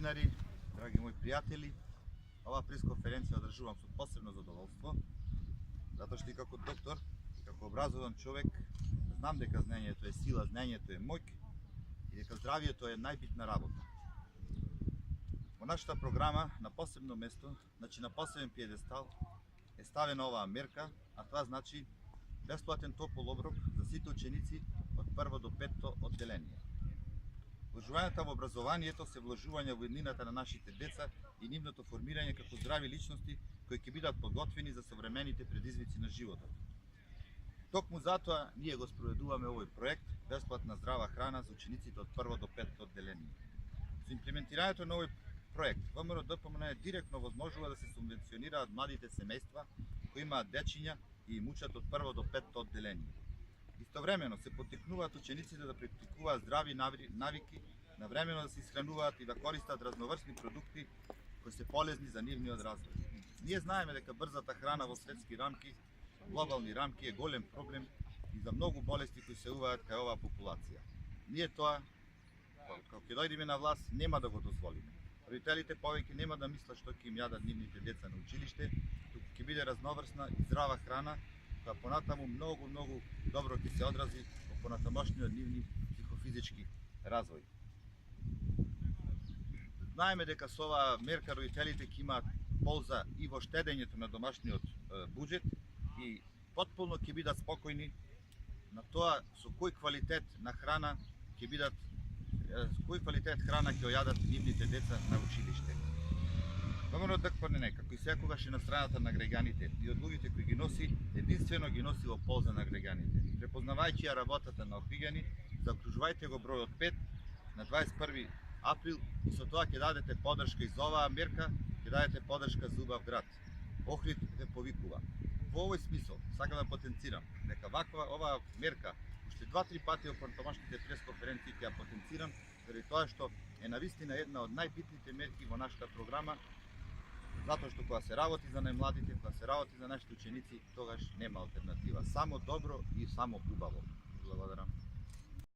новинари, драги мои пријатели, оваа пресконференција одржувам со посебно задоволство, затоа што и како доктор, и како образован човек, знам дека знаењето е сила, знаењето е моќ и дека здравието е најбитна работа. Во нашата програма на посебно место, значи на посебен пиедестал, е ставена оваа мерка, а тоа значи бесплатен топол оброк за сите ученици од прво до петто одделение. Вложувањата во образованието се вложувања во иднината на нашите деца и нивното формирање како здрави личности кои ќе бидат подготвени за современите предизвици на животот. Токму затоа ние го спроведуваме овој проект бесплатна здрава храна за учениците од прво до петто одделение. Со имплементирањето на овој проект, ВМРО ДПМН директно возможува да се субвенционираат младите семејства кои имаат дечиња и им учат од прво до петто одделение. Истовремено се поттикнуваат учениците да практикуваат здрави навики, навремено да се исхрануваат и да користат разноврсни продукти кои се полезни за нивниот развој. Ние знаеме дека брзата храна во светски рамки, глобални рамки е голем проблем и за многу болести кои се уваат кај оваа популација. Ние тоа, кога ќе дојдеме на власт, нема да го дозволиме. Родителите повеќе нема да мислат што ќе им јадат нивните деца на училиште, туку ќе биде разноврсна и здрава храна, која понатаму многу добро ќе се одрази во понатамошниот нивни психофизички развој. Знаеме дека со оваа мерка родителите ќе имаат полза и во штедењето на домашниот буџет и потполно ќе бидат спокојни на тоа со кој квалитет на храна ќе бидат, кој квалитет храна ќе јадат нивните деца на училиште. ВМРО ДПМН, како и секогаш е на страната на граѓаните и од луѓето кои ги носи, единствено ги носи во полза на граѓаните. Препознавајќи ја работата на Охридјани, заокружувајте го бројот 5 на 21 април и со тоа ќе дадете подршка и за оваа мерка, ќе дадете подршка за убав град. Охрид ве повикува. Во овој смисол сакам да потенцирам дека оваа мерка уште 2-3 пати во понатамошните пресконференции ќе ја потенцирам, заради тоа што е навистина една од најбитните мерки во нашата програма, затоа што кога се работи за најмладите, кога се работи за нашите ученици, тогаш нема алтернатива. Само добро и само убаво. Благодарам.